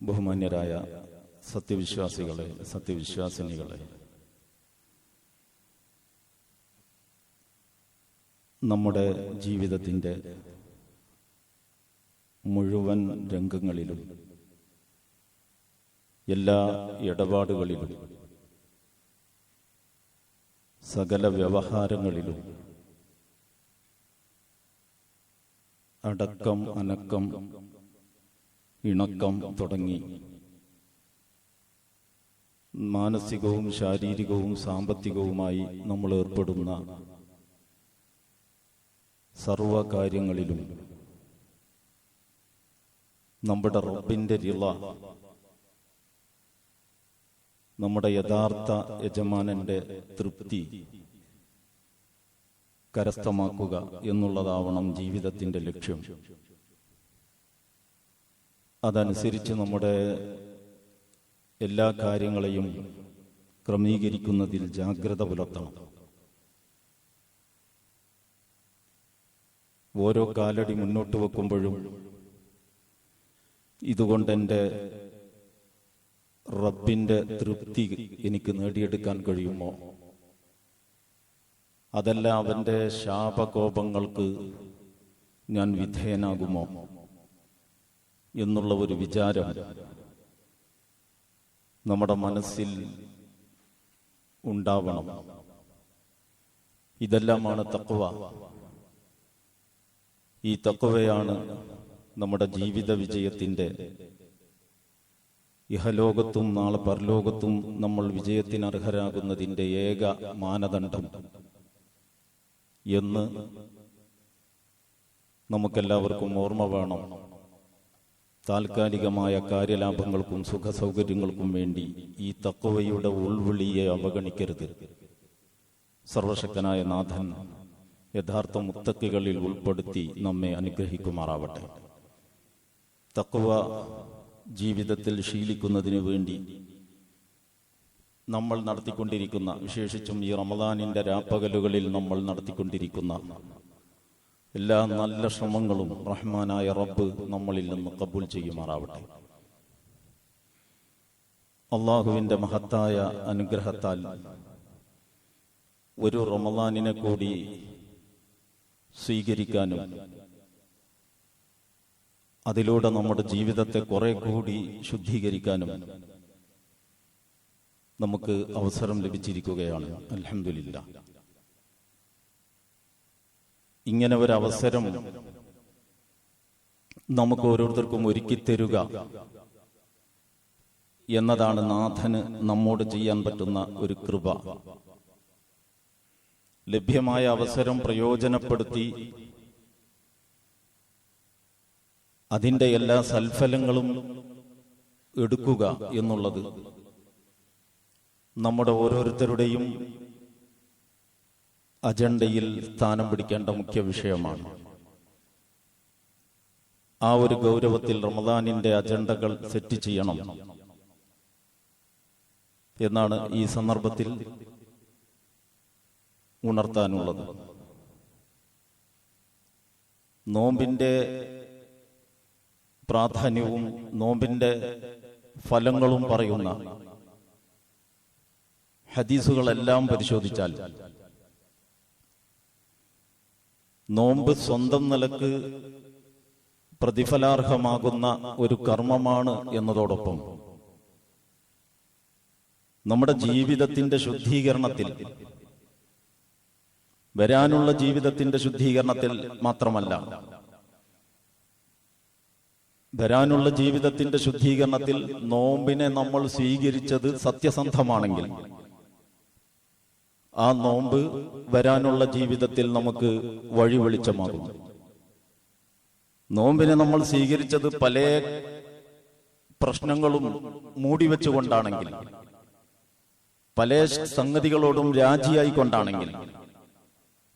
ബഹുമാന്യരായ സത്യവിശ്വാസികളെ, സത്യവിശ്വാസിനികളെ, നമ്മുടെ ജീവിതത്തിൻ്റെ മുഴുവൻ രംഗങ്ങളിലും എല്ലാ ഇടപാടുകളിലും സകല വ്യവഹാരങ്ങളിലും അടക്കം, അനക്കം, ഇണക്കം തുടങ്ങി മാനസികവും ശാരീരികവും സാമ്പത്തികവുമായി നമ്മൾ ഏർപ്പെടുന്ന സർവകാര്യങ്ങളിലും നമ്മുടെ റബ്ബിന്റെ റിള, നമ്മുടെ യഥാർത്ഥ യജമാനന്റെ തൃപ്തി കരസ്ഥമാക്കുക എന്നുള്ളതാവണം ജീവിതത്തിന്റെ ലക്ഷ്യം. അതനുസരിച്ച് നമ്മുടെ എല്ലാ കാര്യങ്ങളെയും ക്രമീകരിക്കുന്നതിൽ ജാഗ്രത പുലർത്തണം. ഓരോ കാലടി മുന്നോട്ട് വെക്കുമ്പോഴും ഇതുകൊണ്ടെൻ്റെ റബ്ബിന്റെ തൃപ്തി എനിക്ക് നേടിയെടുക്കാൻ കഴിയുമോ, അതല്ല അവന്റെ ശാപകോപങ്ങൾക്ക് ഞാൻ വിധേയനാകുമോ എന്നുള്ള ഒരു വിചാരം നമ്മുടെ മനസ്സിൽ ഉണ്ടാവണം. ഇതെല്ലാമാണ് തഖ്വ. ഈ തഖ്വയാണ് നമ്മുടെ ജീവിത വിജയത്തിന്റെ, ഇഹലോകത്തും നാളെ പരലോകത്തും നമ്മൾ വിജയത്തിന് അർഹരാകുന്നതിന്റെ ഏക മാനദണ്ഡം എന്ന് നമുക്കെല്ലാവർക്കും ഓർമ്മ വേണം. താൽക്കാലികമായ കാര്യലാഭങ്ങൾക്കും സുഖസൗകര്യങ്ങൾക്കും വേണ്ടി ഈ തഖ്വയുടെ ഉൾവിളിയെ അവഗണിക്കരുത്. സർവശക്തനായ നാഥൻ യഥാർത്ഥ മുത്തക്കികളിൽ ഉൾപ്പെടുത്തി നമ്മെ അനുഗ്രഹിക്കുമാറാവട്ടെ. തഖ്വ ജീവിതത്തിൽ ശീലിക്കുന്നതിനു വേണ്ടി നമ്മൾ നടത്തിക്കൊണ്ടിരിക്കുന്ന, വിശേഷിച്ചും ഈ റമദാനിന്റെ രാപ്പകലുകളിൽ നമ്മൾ നടത്തിക്കൊണ്ടിരിക്കുന്ന എല്ലാ നല്ല ശ്രമങ്ങളും റഹ്മാനായ റബ്ബ് നമ്മളിൽ നിന്ന് കബൂൽ ചെയ്യുമാറാവട്ടെ. അള്ളാഹുവിന്റെ മഹത്തായ അനുഗ്രഹത്താൽ ഒരു റമദാനിനെ കൂടി സ്വീകരിക്കാനും അതിലൂടെ നമ്മുടെ ജീവിതത്തെ കുറെ കൂടി ശുദ്ധീകരിക്കാനും നമുക്ക് അവസരം ലഭിച്ചിരിക്കുകയാണ്. അൽഹംദുലില്ലാഹ്. ഇങ്ങനെ ഒരു അവസരം നമുക്ക് ഓരോരുത്തർക്കും ഒരുക്കി തരുക എന്നതാണ് നാഥന് നമ്മോട് ചെയ്യാൻ പറ്റുന്ന ഒരു കൃപ. ലഭ്യമായ അവസരം പ്രയോജനപ്പെടുത്തി അതിന്റെ എല്ലാ സൽഫലങ്ങളും എടുക്കുക എന്നുള്ളത് നമ്മുടെ ഓരോരുത്തരുടെയും അജണ്ടയിൽ സ്ഥാനം പിടിക്കേണ്ട മുഖ്യ വിഷയമാണ്. ആ ഒരു ഗൗരവത്തിൽ റമദാനിന്റെ അജണ്ടകൾ സെറ്റ് ചെയ്യണം എന്നാണ് ഈ സന്ദർഭത്തിൽ ഉണർത്താനുള്ളത്. നോമ്പിന്റെ പ്രാധാന്യവും നോമ്പിന്റെ ഫലങ്ങളും പറയുന്ന ഹദീസുകളെല്ലാം പരിശോധിച്ചാൽ നോമ്പ് സ്വന്തം നിലക്ക് പ്രതിഫലാർഹമാകുന്ന ഒരു കർമ്മമാണ് എന്നതോടൊപ്പം നമ്മുടെ ജീവിതത്തിന്റെ ശുദ്ധീകരണത്തിൽ, വരാനുള്ള ജീവിതത്തിന്റെ ശുദ്ധീകരണത്തിൽ മാത്രമല്ല, വരാനുള്ള ജീവിതത്തിന്റെ ശുദ്ധീകരണത്തിൽ നോമ്പിനെ നമ്മൾ സ്വീകരിച്ചത് സത്യസന്ധമാണെങ്കിൽ ആ നോമ്പ് വരാനുള്ള ജീവിതത്തിൽ നമുക്ക് വഴി വെളിച്ചമാകും. നോമ്പിനെ നമ്മൾ സ്വീകരിച്ചത് പല പ്രശ്നങ്ങളും മൂടിവെച്ചുകൊണ്ടാണെങ്കിൽ, പല സംഗതികളോടും രാജിയായിക്കൊണ്ടാണെങ്കിൽ,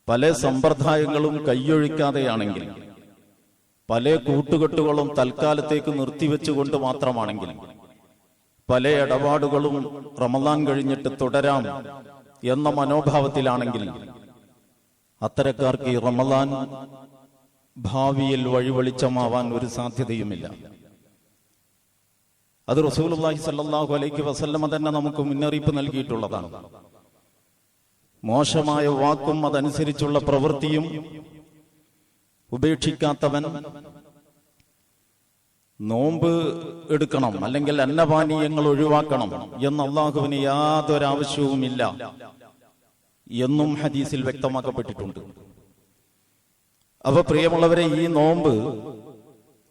പല സമ്പ്രദായങ്ങളും കൈയൊഴിക്കാതെയാണെങ്കിൽ, പല കൂട്ടുകെട്ടുകളും തൽക്കാലത്തേക്ക് നിർത്തിവെച്ചുകൊണ്ട് മാത്രമാണെങ്കിൽ, പല ഇടപാടുകളും റമദാൻ കഴിഞ്ഞിട്ട് തുടരാം എന്ന മനോഭാവത്തിലാണെങ്കിൽ, അത്തരക്കാർക്ക് ഈ റമദാൻ ഭാവിയിൽ വഴിവെളിച്ചമാവാൻ ഒരു സാധ്യതയുമില്ല. അത് റസൂലുള്ളാഹി സ്വല്ലല്ലാഹു അലൈഹി വസല്ലമ തന്നെ നമുക്ക് മുന്നറിയിപ്പ് നൽകിയിട്ടുള്ളതാണ്. മോശമായ വാക്കും അതനുസരിച്ചുള്ള പ്രവൃത്തിയും ഉപേക്ഷിക്കാത്തവൻ നോമ്പ് എടുക്കണം, അല്ലെങ്കിൽ അന്നപാനീയങ്ങൾ ഒഴിവാക്കണം എന്ന് അള്ളാഹുവിന് യാതൊരാവശ്യവുമില്ല എന്നും ഹദീസിൽ വ്യക്തമാക്കപ്പെട്ടിട്ടുണ്ട്. അപ്പൊ പ്രിയമുള്ളവരെ, ഈ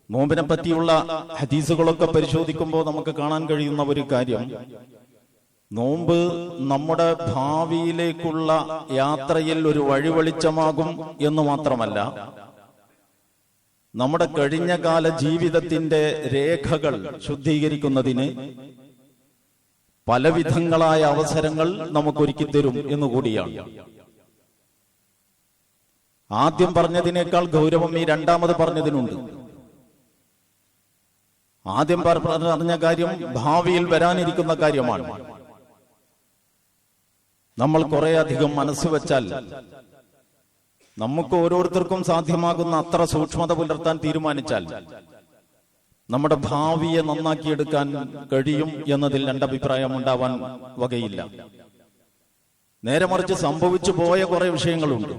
നോമ്പിനെ പറ്റിയുള്ള ഹദീസുകളൊക്കെ പരിശോധിക്കുമ്പോൾ നമുക്ക് കാണാൻ കഴിയുന്ന ഒരു കാര്യം, നോമ്പ് നമ്മുടെ ഭാവിയിലേക്കുള്ള യാത്രയിൽ ഒരു വഴിവെളിച്ചമാകും എന്ന് മാത്രമല്ല, നമ്മുടെ കഴിഞ്ഞകാല ജീവിതത്തിന്റെ രേഖകൾ ശുദ്ധീകരിക്കുന്നതിന് പലവിധങ്ങളായ അവസരങ്ങൾ നമുക്കൊരുക്കി തരും എന്നുകൂടിയാണ്. ആദ്യം പറഞ്ഞതിനേക്കാൾ ഗൗരവം ഈ രണ്ടാമത് പറഞ്ഞതിനുണ്ട്. ആദ്യം പറഞ്ഞ കാര്യം ഭാവിയിൽ വരാനിരിക്കുന്ന കാര്യമാണ്. നമ്മൾ കുറെ അധികം മനസ്സ് വെച്ചാൽ നമുക്ക് ഓരോരുത്തർക്കും സാധ്യമാകുന്ന അത്ര സൂക്ഷ്മത പുലർത്താൻ തീരുമാനിച്ചാൽ നമ്മുടെ ഭാവിയെ നന്നാക്കിയെടുക്കാൻ കഴിയും എന്നതിൽ രണ്ടഭിപ്രായം ഉണ്ടാവാൻ വകയില്ല. നേരെ മറിച്ച് സംഭവിച്ചു പോയ കുറെ വിഷയങ്ങളുണ്ട്.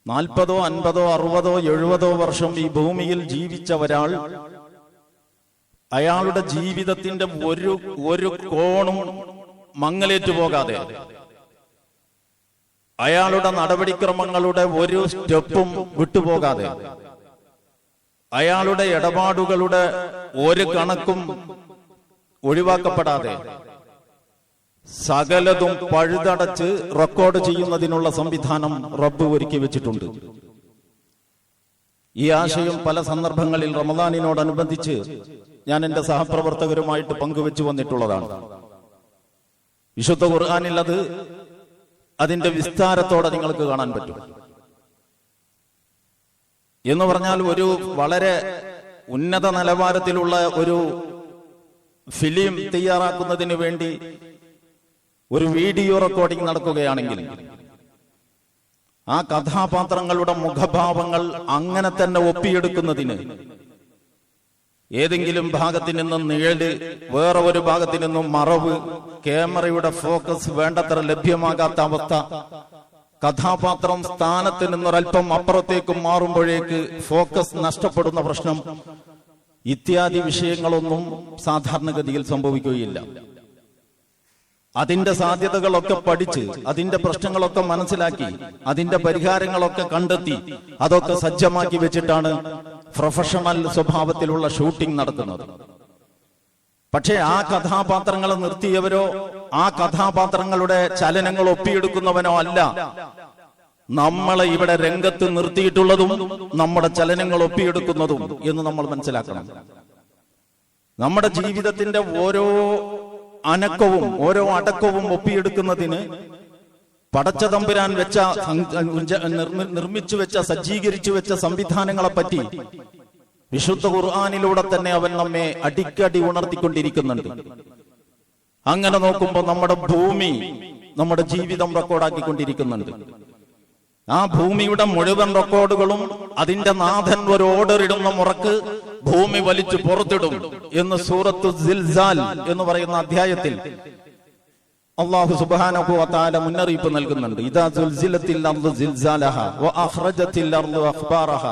40, 50, 60, 70 വർഷം ഈ ഭൂമിയിൽ ജീവിച്ച ഒരാൾ അയാളുടെ ജീവിതത്തിന്റെ ഒരു കോണും മങ്ങലേറ്റു പോകാതെ, അയാളുടെ നടപടിക്രമങ്ങളുടെ ഒരു സ്റ്റെപ്പും വിട്ടുപോകാതെ, അയാളുടെ ഇടപാടുകളുടെ ഒരു കണക്കും ഒഴിവാക്കപ്പെടാതെ സകലതും പഴുതടച്ച് റെക്കോർഡ് ചെയ്യുന്നതിനുള്ള സംവിധാനം റബ്ബ് ഒരുക്കി വെച്ചിട്ടുണ്ട്. ഈ ആശയം പല സന്ദർഭങ്ങളിൽ റമദാനിനോടനുബന്ധിച്ച് ഞാൻ എന്റെ സഹപ്രവർത്തകരുമായിട്ട് പങ്കുവെച്ചു വന്നിട്ടുള്ളതാണ്. വിശുദ്ധ ഖുർആനിൽ അതിന്റെ വിസ്താരത്തോടെ നിങ്ങൾക്ക് കാണാൻ പറ്റും. എന്ന് പറഞ്ഞാൽ ഒരു വളരെ ഉന്നത നിലവാരത്തിലുള്ള ഒരു ഫിലിം തയ്യാറാക്കുന്നതിന് വേണ്ടി ഒരു വീഡിയോ റെക്കോർഡിംഗ് നടക്കുകയാണെങ്കിൽ ആ കഥാപാത്രങ്ങളുടെ മുഖഭാവങ്ങൾ അങ്ങനെ തന്നെ ഒപ്പിയെടുക്കുന്നതിന് ഏതെങ്കിലും ഭാഗത്തു നിന്നും നിഴല്, വേറെ ഒരു ഭാഗത്തു നിന്നും മറവ്, ക്യാമറയുടെ ഫോക്കസ് വേണ്ടത്ര ലഭ്യമാകാത്ത അവസ്ഥ, കഥാപാത്രം സ്ഥാനത്ത് നിന്നൊരൽപ്പം അപ്പുറത്തേക്കും മാറുമ്പോഴേക്ക് ഫോക്കസ് നഷ്ടപ്പെടുന്ന പ്രശ്നം, ഇത്യാദി വിഷയങ്ങളൊന്നും സാധാരണഗതിയിൽ സംഭവിക്കുകയില്ല. അതിന്റെ സാധ്യതകളൊക്കെ പഠിച്ച്, അതിന്റെ പ്രശ്നങ്ങളൊക്കെ മനസ്സിലാക്കി, അതിന്റെ പരിഹാരങ്ങളൊക്കെ കണ്ടെത്തി, അതൊക്കെ സജ്ജമാക്കി വെച്ചിട്ടാണ് പ്രൊഫഷണൽ സ്വഭാവത്തിലുള്ള ഷൂട്ടിംഗ് നടത്തുന്നത്. പക്ഷേ ആ കഥാപാത്രങ്ങളെ നിർത്തിയവരോ ആ കഥാപാത്രങ്ങളുടെ ചലനങ്ങൾ ഒപ്പിയെടുക്കുന്നവനോ അല്ല നമ്മളെ ഇവിടെ രംഗത്ത് നിർത്തിയിട്ടുള്ളതും നമ്മുടെ ചലനങ്ങൾ ഒപ്പിയെടുക്കുന്നതും എന്ന് നമ്മൾ മനസ്സിലാക്കണം. നമ്മുടെ ജീവിതത്തിന്റെ ഓരോ അനക്കവും ഓരോ അടക്കവും ഒപ്പിയെടുക്കുന്നതിന് പടച്ചതമ്പുരാൻ വെച്ച നിർമ്മിച്ചു വെച്ച സജ്ജീകരിച്ചു വെച്ച സംവിധാനങ്ങളെ പറ്റി വിശുദ്ധ ഖുർആനിലൂടെ തന്നെ അവൻ നമ്മെ അടിക്കടി ഉണർത്തിക്കൊണ്ടിരിക്കുന്നുണ്ട്. അങ്ങനെ നോക്കുമ്പോൾ നമ്മുടെ ഭൂമി നമ്മുടെ ജീവിതം റെക്കോർഡാക്കിക്കൊണ്ടിരിക്കുന്നുണ്ട്. ആ ഭൂമിയുടെ മുഴുവൻ റെക്കോർഡുകളും അതിന്റെ നാഥൻ ഒരു ഓർഡർ ഇടുന്ന മുറക്ക് ഭൂമി വലിച്ചു പുറത്തിടും എന്ന് സൂറത്തു സിൽസാൽ എന്ന് പറയുന്ന അധ്യായത്തിൽ അല്ലാഹു സുബ്ഹാനഹു വ തആല മുന്നറിയിപ്പ് നൽകുന്നുണ്ട്. ഇദാ സുൽസിലത്തിൽ അർദു സിൽസാലഹ വ അഖ്റജത്തിൽ അർദു അഖ്ബാറഹ.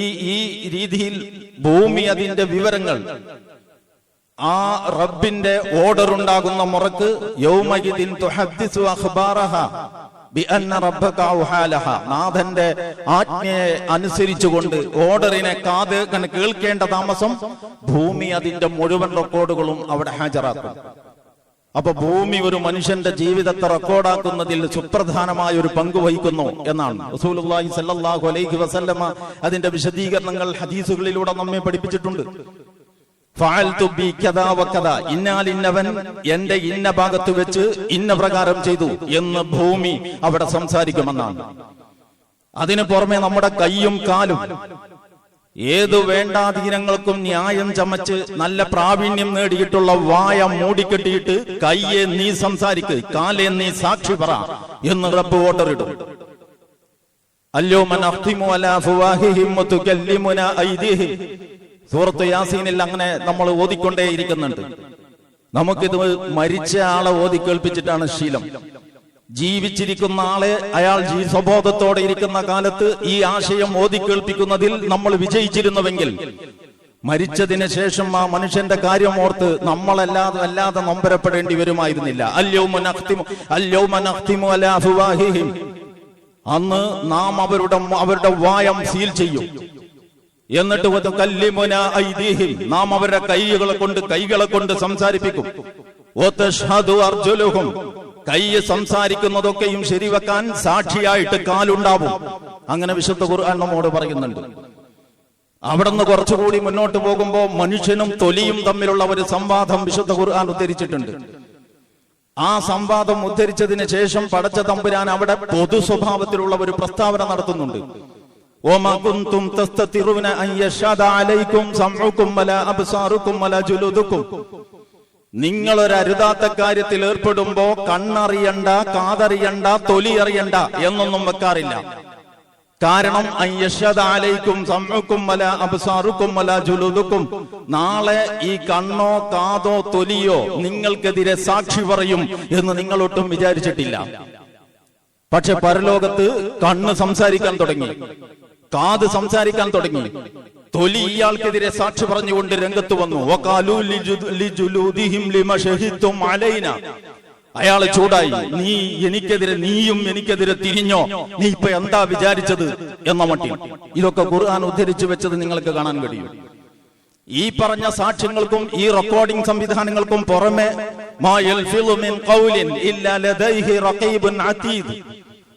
ഈ രീതിയിൽ ഭൂമി അതിന്റെ വിവരങ്ങൾ ആ റബ്ബിന്റെ ഓർഡർ ഉണ്ടാകുന്ന മുറക്ക് യൗമഇദിൻ തുഹദ്ദിസു അഖ്ബാറഹ ബിഅന്ന റബ്ബക ഔഹാലഹ. നാഥന്റെ ആജ്ഞയെ അനുസരിച്ചുകൊണ്ട് ഓർഡറിനെ കേൾക്കേണ്ട താമസം ഭൂമി അതിന്റെ മുഴുവൻ റെക്കോർഡുകളും അവിടെ ഹാജരാക്കും. അപ്പൊ ഭൂമി ഒരു മനുഷ്യന്റെ ജീവിതത്തെ റെക്കോർഡാക്കുന്നതിൽ സുപ്രധാനമായ ഒരു പങ്ക് വഹിക്കുന്നു എന്നാണ് റസൂലുള്ളാഹി സ്വല്ലല്ലാഹു അലൈഹി വസല്ലമ അതിന്റെ വിശദീകരണങ്ങൾ ഹദീസുകളിലൂടെ നമ്മെ പഠിപ്പിച്ചിട്ടുണ്ട്. ഫഅൽതു ബി കദാ വ കദാ, ഇന്നവൻ എന്റെ ഇന്ന ഭാഗത്ത് വെച്ച് ഇന്ന പ്രകാരം ചെയ്തു എന്ന് ഭൂമി അവിടെ സംസാരിക്കുമെന്നാണ്. അതിനു പുറമെ നമ്മുടെ കൈയും കാലും ഏതു വേണ്ടാധീനങ്ങൾക്കും ന്യായം ചമച്ച് നല്ല പ്രാവീണ്യം നേടിയിട്ടുള്ള വായ മൂടിക്കെട്ടിയിട്ട് കയ്യെ നീ സംസാരിക്ക്, കാലെ നീ സാക്ഷി പറ എന്ന് റബ്ബ് ഓർഡർ ഇടും. അല്യോമ നഖ്തിമു അലാ ഫുവാഹിഹിം വതുകല്ലിമുനാ ഐദിഹിം സൂറത്ത് യാസീനിൽ അങ്ങനെ നമ്മൾ ഓതിക്കൊണ്ടേയിരിക്കുന്നുണ്ട്. നമുക്കിത് മരിച്ച ആളെ ഓതി കേൾപ്പിച്ചിട്ടാണ് ശീലം. ജീവിച്ചിരിക്കുന്ന ആളെ അയാൾ സ്വബോധത്തോടെ ഇരിക്കുന്ന കാലത്ത് ഈ ആശയം ഓതി കേൾപ്പിക്കുന്നതിൽ നമ്മൾ വിജയിച്ചിരുന്നുവെങ്കിൽ മരിച്ചതിന് ശേഷം ആ മനുഷ്യന്റെ കാര്യം ഓർത്ത് നമ്മളല്ലാതെ നൊമ്പരപ്പെടേണ്ടി വരുമായിരുന്നില്ല. അന്ന് നാം അവരുടെ വായം സീൽ ചെയ്യും. എന്നിട്ട് നാം അവരുടെ കൈകളെ കൊണ്ട് സംസാരിപ്പിക്കും. കൈ സംസാരിക്കുന്നതൊക്കെയും ശരിവെക്കാൻ സാക്ഷിയായിട്ട് കാലുണ്ടാവും. അങ്ങനെ വിശുദ്ധ ഖുർആൻ നമ്മോട് പറയുന്നുണ്ട്. അവിടുന്ന് കുറച്ചുകൂടി മുന്നോട്ട് പോകുമ്പോൾ മനുഷ്യനും തൊലിയും തമ്മിലുള്ള ഒരു സംവാദം വിശുദ്ധ ഖുർആൻ ഉദ്ധരിച്ചിട്ടുണ്ട്. ആ സംവാദം ഉദ്ധരിച്ചതിന് ശേഷം പടച്ച തമ്പുരാൻ അവിടെ പൊതു സ്വഭാവത്തിലുള്ള ഒരു പ്രസ്താവന നടത്തുന്നുണ്ട്. നിങ്ങളൊരു അരുതാത്ത കാര്യത്തിൽ ഏർപ്പെടുമ്പോ കണ്ണറിയണ്ട, കാതറിയണ്ട, തൊലി അറിയണ്ട എന്നൊന്നും വെക്കാറില്ല. കാരണം നാളെ ഈ കണ്ണോ കാതോ തൊലിയോ നിങ്ങൾക്കെതിരെ സാക്ഷി പറയും എന്ന് നിങ്ങളൊട്ടും വിചാരിച്ചിട്ടില്ല. പക്ഷെ പരലോകത്ത് കണ്ണ് സംസാരിക്കാൻ തുടങ്ങി, കാത് സംസാരിക്കാൻ തുടങ്ങി, തൊലി ഇയാൾക്കെതിരെ സാക്ഷി പറഞ്ഞുകൊണ്ട് രംഗത്ത് വന്നു. അയാള് ചൂടായി, നീയും എനിക്കെതിരെ തിരിഞ്ഞോ, നീ ഇപ്പൊ എന്താ വിചാരിച്ചത് എന്ന മട്ടിൽ. ഇതൊക്കെ ഖുർആൻ ഉദ്ധരിച്ചു വെച്ചത് നിങ്ങൾക്ക് കാണാൻ കഴിയും. ഈ പറഞ്ഞ സാക്ഷ്യങ്ങൾക്കും ഈ റെക്കോർഡിംഗ് സംവിധാനങ്ങൾക്കും പുറമെ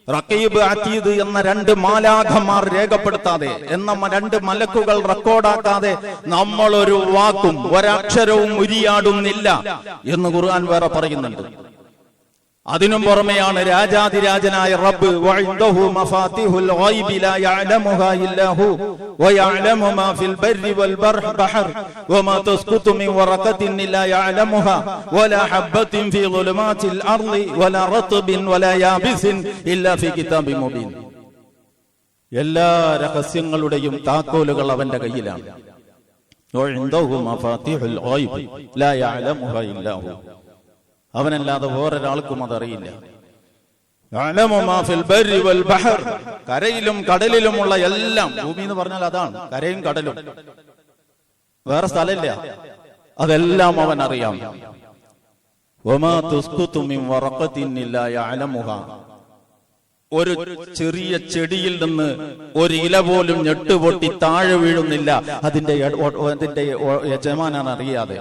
റഖീബ് അതീദ് എന്ന രണ്ട് മാലാഖമാർ രേഖപ്പെടുത്താതെ, രണ്ട് മലക്കുകൾ റെക്കോർഡാക്കാതെ നമ്മളൊരു വാക്കും ഒരക്ഷരവും ഉരിയാടുന്നില്ല എന്ന് ഖുർആൻ വേറെ പറയുന്നുണ്ട്. അതിനും പുറമെയാണ് രാജാതിരാജനായ റബ്ബ് വഇൻദഹു മഫാത്തിഹുൽ ഗൈബി ലാ യഅലമുഹാ ഇല്ലാ ഹു വയഅലമു മാ ഫിൽ ബർരി വൽ ബഹർ വമാ തസ്കുതു മിൻ വറഖത്തിൻ ഇല്ലാ യഅലമുഹാ വലാ ഹബ്ബത്തിൻ ഫീ ളുലുമാത്തിൽ അർളി വലാ റത്ബിൻ വലാ യാബിസിൻ ഇല്ലാ ഫീ കിതാബിൻ മുബീൻ. എല്ലാ രഹസ്യങ്ങളുടെയും താക്കോലുകൾ അവന്റെ കയ്യിലാണ്. വഇൻദഹു മഫാത്തിഹുൽ ഗൈബി ലാ യഅലമുഹാ ഇല്ലാ ഹു, അവനല്ലാതെ വേറൊരാൾക്കും അതറിയില്ല. കരയിലും കടലിലുമുള്ള എല്ലാം, ഭൂമി എന്ന് പറഞ്ഞാൽ അതാണ്, കരയും കടലും, വേറെ സ്ഥലമില്ല, അതെല്ലാം അവൻ അറിയാം. ഒരു ചെറിയ ചെടിയിൽ നിന്ന് ഒരു ഇല പോലും ഞെട്ടുപൊട്ടി താഴെ വീഴുന്നില്ല, അതിന്റെ യജമാനാണ് അറിയാതെ.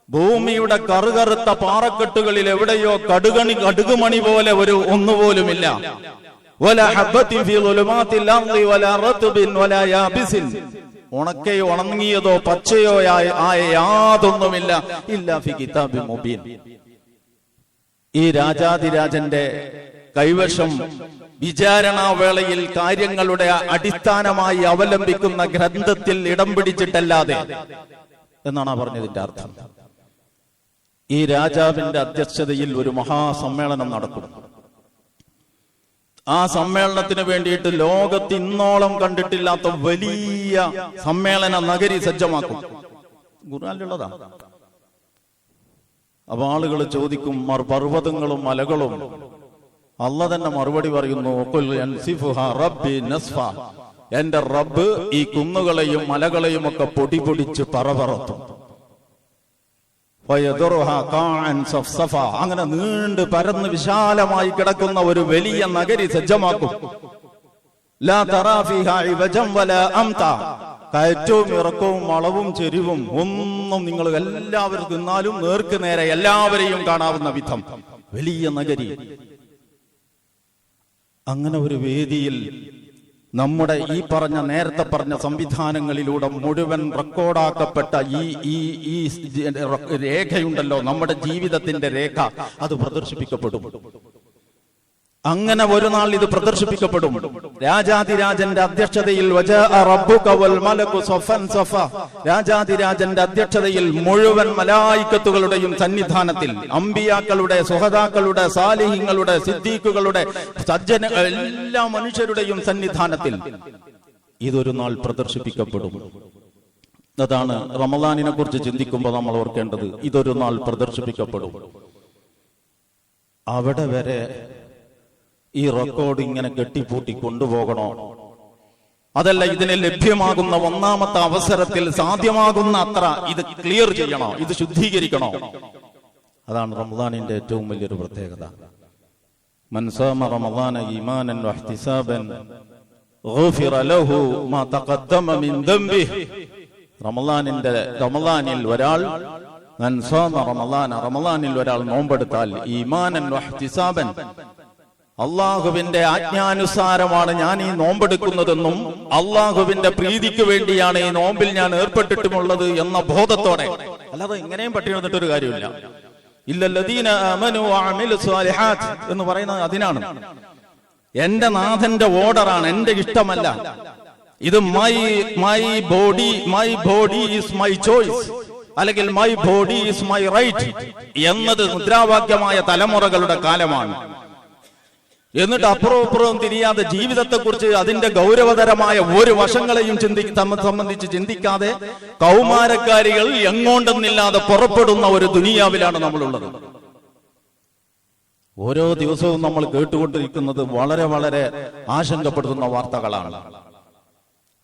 ഭൂമിയുടെ കറുകറുത്ത പാറക്കെട്ടുകളിൽ എവിടെയോ കടുകുമണി പോലെ ഒന്നുപോലുമില്ല. ഉണക്കയോ ഉണങ്ങിയതോ പച്ചയോ ആയ യാതൊന്നുമില്ല. ഇല്ലാ ഫി കിതാബിൻ മുബീൻ. ഈ രാജാതിരാജന്റെ കൈവശം വിചാരണാവേളയിൽ കാര്യങ്ങളുടെ അടിസ്ഥാനമായി അവലംബിക്കുന്ന ഗ്രന്ഥത്തിൽ ഇടം പിടിച്ചിട്ടല്ലാതെ എന്നാണ് പറഞ്ഞതിന്റെ അർത്ഥം. ഈ രാജാവിന്റെ അധ്യക്ഷതയിൽ ഒരു മഹാസമ്മേളനം നടക്കും. ആ സമ്മേളനത്തിന് വേണ്ടിയിട്ട് ലോകത്ത് ഇന്നോളം കണ്ടിട്ടില്ലാത്ത വലിയ സമ്മേളന നഗരി സജ്ജമാക്കും. ഖുർആനിലുള്ളതാ. അപ്പൊ ആളുകൾ ചോദിക്കും, പർവ്വതങ്ങളും മലകളും. അള്ളാഹ് തന്നെ മറുപടി പറയുന്നു, എന്റെ റബ്ബ് ഈ കുന്നുകളെയും മലകളെയും ഒക്കെ പൊടിപൊടിച്ച് പറപറത്തും. അങ്ങനെ നീണ്ട് പരന്ന് വിശാലമായി കിടക്കുന്ന ഒരു വലിയ നഗരി സജ്ജമാക്കും. കയറ്റവും ഇറക്കവും വളവും ചെരിവും ഒന്നും നിങ്ങൾ എല്ലാവരും നിന്നാലും നേർക്ക് നേരെ എല്ലാവരെയും കാണാവുന്ന വിധം വലിയ നഗരി. അങ്ങനെ ഒരു വേദിയിൽ നമ്മുടെ ഈ നേരത്തെ പറഞ്ഞ സംവിധാനങ്ങളിലൂടെ മുഴുവൻ റെക്കോർഡാക്കപ്പെട്ട ഈ രേഖയുണ്ടല്ലോ, നമ്മുടെ ജീവിതത്തിന്റെ രേഖ, അത് പ്രദർശിപ്പിക്കപ്പെടും. അങ്ങനെ ഒരു നാൾ ഇത് പ്രദർശിപ്പിക്കപ്പെടും. രാജാതിരാജന്റെ അധ്യക്ഷതയിൽ രാജാതിരാജന്റെ അധ്യക്ഷതയിൽ മുഴുവൻ മലായിക്കത്തുകളുടെയും സന്നിധാനത്തിൽ, അമ്പിയാക്കളുടെ, സുഹദാക്കളുടെ, സാലിഹീങ്ങളുടെ, സിദ്ദീഖുകളുടെ, എല്ലാ മനുഷ്യരുടെയും സന്നിധാനത്തിൽ ഇതൊരു നാൾ പ്രദർശിപ്പിക്കപ്പെടും. അതാണ് റമദാനിനെ കുറിച്ച് ചിന്തിക്കുമ്പോൾ നമ്മൾ ഓർക്കേണ്ടത്. ഇതൊരു നാൾ പ്രദർശിപ്പിക്കപ്പെടും. അവിടെ വരെ ഈ റെക്കോർഡ് ഇങ്ങനെ കെട്ടിപ്പൂട്ടി കൊണ്ടുപോകണോ? അതല്ല, ഇതിന് ലഭ്യമാകുന്ന ഒന്നാമത്തെ അവസരത്തിൽ സാധ്യമാകുന്ന അത്ര ഇത് ക്ലിയർ ചെയ്യണോ? ഇത് ശുദ്ധീകരിക്കണോ? അതാണ് റമദാനിന്റെ ഏറ്റവും വലിയൊരു പ്രത്യേകത. മൻ സാമ റമദാന ഈമാനൻ വഹ്തിസാബൻ ഗുഫിറ ലഹു മാ തഖദ്ദമ മിൻ ദംബിഹി. റമദാനിൽ ഒരാൾ മൻ സാമ റമദാനിൽ ഒരാൾ നോമ്പെടുത്താൽ ഈമാനൻ വഹ്തിസാബൻ, അള്ളാഹുവിന്റെ ആജ്ഞാനുസാരമാണ് ഞാൻ ഈ നോമ്പെടുക്കുന്നതെന്നും അള്ളാഹുവിന്റെ പ്രീതിക്ക് വേണ്ടിയാണ് ഈ നോമ്പിൽ ഞാൻ ഏർപ്പെട്ടിട്ടുമുള്ളത് എന്ന ബോധത്തോടെ, അല്ലാതെ ഇങ്ങനെയും പട്ടി വന്നിട്ടൊരു കാര്യമില്ല. ഇല്ലല്ലദീന ആമനു വഅമിലു സ്വാലിഹാത്ത് എന്ന് പറയുന്നത് അതിനാണ്. എന്റെ നാഥന്റെ ഓർഡറാണ്, എന്റെ ഇഷ്ടമല്ല. ഇത് my body is my choice, അല്ലെങ്കിൽ my body is my right എന്നത് മുദ്രാവാക്യമായ തലമുറകളുടെ കാലമാണ്. എന്നിട്ട് അപ്പുറവും തിരിയാതെ ജീവിതത്തെക്കുറിച്ച് അതിന്റെ ഗൗരവതരമായ ഒരു വശങ്ങളെയും സംബന്ധിച്ച് ചിന്തിക്കാതെ കൗമാരക്കാരികൾ എങ്ങോണ്ടെന്നില്ലാതെ പുറപ്പെടുന്ന ഒരു ദുനിയാവിലാണ് നമ്മളുള്ളത്. ഓരോ ദിവസവും നമ്മൾ കേട്ടുകൊണ്ടിരിക്കുന്നത് വളരെ വളരെ ആശങ്കപ്പെടുത്തുന്ന വാർത്തകളാണ്.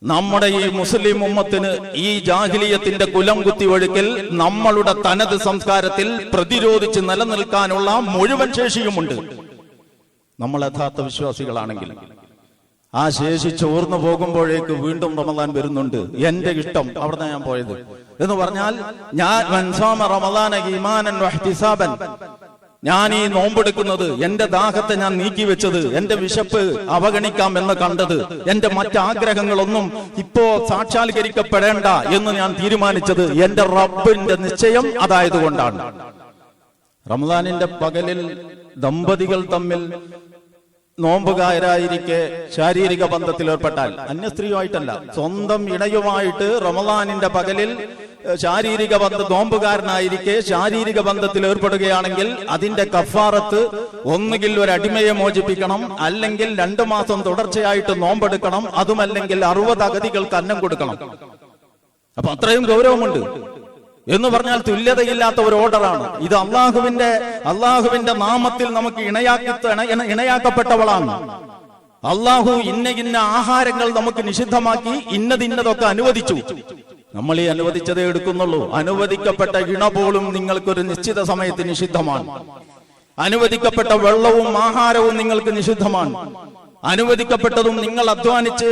നമ്മുടെ ഈ മുസ്ലിം ഉമ്മത്തിന് ഈ ജാഹിലിയത്തിന്റെ കുലം കുത്തിവഴുക്കൽ നമ്മളുടെ തനത് സംസ്കാരത്തിൽ പ്രതിരോധിച്ച് നിലനിൽക്കാനുള്ള മുഴുവൻ ശേഷിയുമുണ്ട്. നമ്മൾ യഥാർത്ഥ വിശ്വാസികളാണെങ്കിൽ ആ ശേഷി ചോർന്നു പോകുമ്പോഴേക്ക് വീണ്ടും റമദാൻ വരുന്നുണ്ട്. എന്റെ ഇഷ്ടം, അവിടെ ഞാൻ പോയത് എന്ന് പറഞ്ഞാൽ, ഞാൻ ഈ നോമ്പെടുക്കുന്നത്, എന്റെ ദാഹത്തെ ഞാൻ നീക്കിവെച്ചത്, എന്റെ വിശപ്പ് അവഗണിക്കാം എന്ന് കണ്ടത്, എന്റെ മറ്റാഗ്രഹങ്ങളൊന്നും ഇപ്പോ സാക്ഷാത്കരിക്കപ്പെടേണ്ട എന്ന് ഞാൻ തീരുമാനിച്ചത് എന്റെ റബ്ബിന്റെ നിശ്ചയം അതായതുകൊണ്ടാണ്. റമദാനിന്റെ പകലിൽ ദമ്പതികൾ തമ്മിൽ നോമ്പുകാരായിരിക്കെ ശാരീരിക ബന്ധത്തിൽ ഏർപ്പെട്ടാൽ, അന്യ സ്ത്രീയുമായിട്ടല്ല, സ്വന്തം ഇണയുമായിട്ട് റമദാനിന്റെ പകലിൽ ശാരീരിക നോമ്പുകാരനായിരിക്കെ ശാരീരിക ബന്ധത്തിൽ ഏർപ്പെടുകയാണെങ്കിൽ അതിന്റെ കഫാറത്ത് ഒന്നുകിൽ ഒരു അടിമയെ മോചിപ്പിക്കണം, അല്ലെങ്കിൽ 2 മാസം തുടർച്ചയായിട്ട് നോമ്പെടുക്കണം, അതുമല്ലെങ്കിൽ 60 അഗതികൾക്ക് അന്നം കൊടുക്കണം. അപ്പൊ അത്രയും ഗൗരവമുണ്ട്. എന്ന് പറഞ്ഞാൽ തുല്യതയില്ലാത്ത ഒരു ഓർഡറാണ് ഇത്. അള്ളാഹുവിന്റെ നാമത്തിൽ നമുക്ക് ഇണയാക്കപ്പെട്ടവളാണ്. അള്ളാഹു ഇന്ന ആഹാരങ്ങൾ നമുക്ക് നിഷിദ്ധമാക്കി, ഇന്നതൊക്കെ അനുവദിച്ചു. നമ്മൾ ഈ അനുവദിച്ചതേ എടുക്കുന്നുള്ളൂ. അനുവദിക്കപ്പെട്ട ഇണ പോലും നിങ്ങൾക്കൊരു നിശ്ചിത സമയത്ത് നിഷിദ്ധമാണ്. അനുവദിക്കപ്പെട്ട വെള്ളവും ആഹാരവും നിങ്ങൾക്ക് നിഷിദ്ധമാണ്. അനുവദിക്കപ്പെട്ടതും നിങ്ങൾ അധ്വാനിച്ച്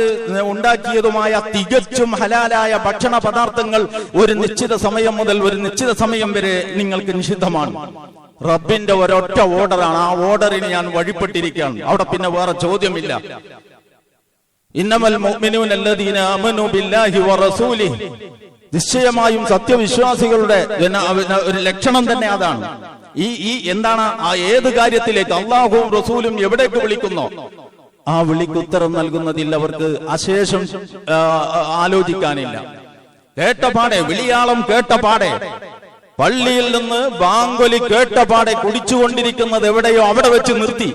ഉണ്ടാക്കിയതുമായ തികച്ചും ഹലാലായ ഭക്ഷണ പദാർത്ഥങ്ങൾ ഒരു നിശ്ചിത സമയം മുതൽ ഒരു നിശ്ചിത സമയം വരെ നിങ്ങൾക്ക് നിഷിദ്ധമാണ്. റബ്ബിന്റെ ഒരൊറ്റ ഓർഡറാണ്. ആ ഓർഡറിന് ഞാൻ വഴിപ്പെട്ടിരിക്കുകയാണ്. അവിടെ പിന്നെ വേറെ ചോദ്യമില്ല. ഇന്നമൽ മുഅ്മിനൂന അല്ലദീന ആമനൂ ബില്ലാഹി വറസൂലിഹി, നിശ്ചയമായും സത്യവിശ്വാസികളുടെ ഒരു ലക്ഷണം തന്നെ അതാണ്. ഈ എന്താണ്? ആ ഏത് കാര്യത്തിലേക്ക് അല്ലാഹുവും റസൂലും എവിടേക്ക് വിളിക്കുന്നോ ആ വിളിക്ക് ഉത്തരം നൽകുന്നതിൽ അവർക്ക് അശേഷം ആലോചിക്കാനില്ല. കേട്ടപാടെ, വിളിയാളം കേട്ടപാടെ, പള്ളിയിൽ നിന്ന് ബാങ്കൊലി കേട്ടപാടെ കുടിച്ചുകൊണ്ടിരിക്കുന്നത് എവിടെയോ അവിടെ വെച്ച് നിർത്തി.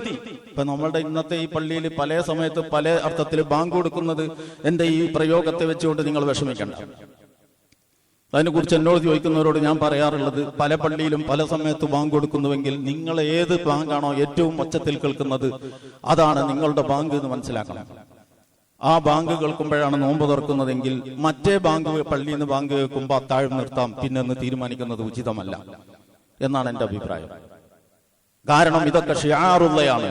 ഇപ്പൊ നമ്മളുടെ ഇന്നത്തെ ഈ പള്ളിയിൽ പല സമയത്ത് പല അർത്ഥത്തിൽ ബാങ്ക് കൊടുക്കുന്നത് എന്റെ ഈ പ്രയോഗത്തെ വെച്ചുകൊണ്ട് നിങ്ങൾ വിഷമിക്കണ്ട. അതിനെക്കുറിച്ച് എന്നോട് ചോദിക്കുന്നവരോട് ഞാൻ പറയാറുള്ളത്, പല പള്ളിയിലും പല സമയത്ത് ബാങ്ക് കൊടുക്കുന്നുവെങ്കിൽ നിങ്ങൾ ഏത് ബാങ്കാണോ ഏറ്റവും ഒച്ചത്തിൽ കേൾക്കുന്നത് അതാണ് നിങ്ങളുടെ ബാങ്ക് എന്ന് മനസ്സിലാക്കണം. ആ ബാങ്ക് കേൾക്കുമ്പോഴാണ് നോമ്പ് തുറക്കുന്നതെങ്കിൽ മറ്റേ ബാങ്ക് പള്ളിയിൽ നിന്ന് ബാങ്ക് കേൾക്കുമ്പോൾ അത്താഴം നിർത്താം പിന്നെന്ന് തീരുമാനിക്കുന്നത് ഉചിതമല്ല എന്നാണ് എന്റെ അഭിപ്രായം. കാരണം ഇതൊക്കെ ഷിആറുള്ളയാണ്.